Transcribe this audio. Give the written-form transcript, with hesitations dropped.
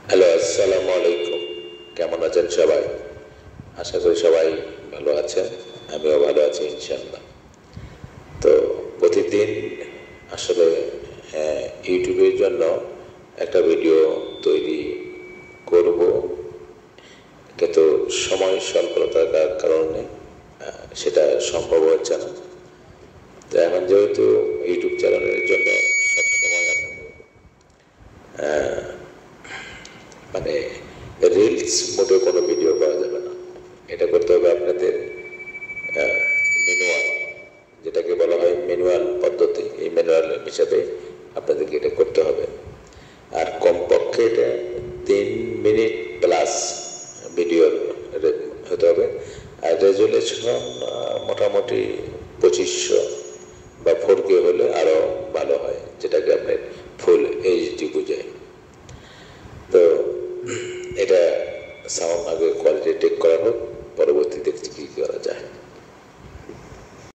Hello, আসসালামু আলাইকুম। কেমন আছেন সবাই? আশা করি সবাই ভালো আছেন। আমিও ভালো আছি ইনশাআল্লাহ। তো প্রতিদিন আসলে ইউটিউবের জন্য একটা ভিডিও তৈরি করব, কিন্তু সময় স্বল্পতার কারণে সেটা সম্ভব হচ্ছে না। তো এখন যেহেতু ইউটিউব চ্যানেলের জন্য সবসময় মানে রিলস মোডে কোনো ভিডিও করা যাবে না। এটা করতে হবে আপনাদের ম্যানুয়াল, যেটাকে বলা হয় ম্যানুয়াল পদ্ধতি। এই ম্যানুয়াল হিসাবে আপনাদেরকে এটা করতে হবে। আর কমপক্ষে এটা 3 মিনিট প্লাস ভিডিও হতে হবে। আর রেজুলেশন মোটামুটি 2500 বা 4K হলে আরও ভালো হয়, যেটাকে আপনার ফুল এইচডি বোঝায়। তো এটা সাউন্ড আগে কোয়ালিটি টেক করা হোক, পরবর্তীতে কি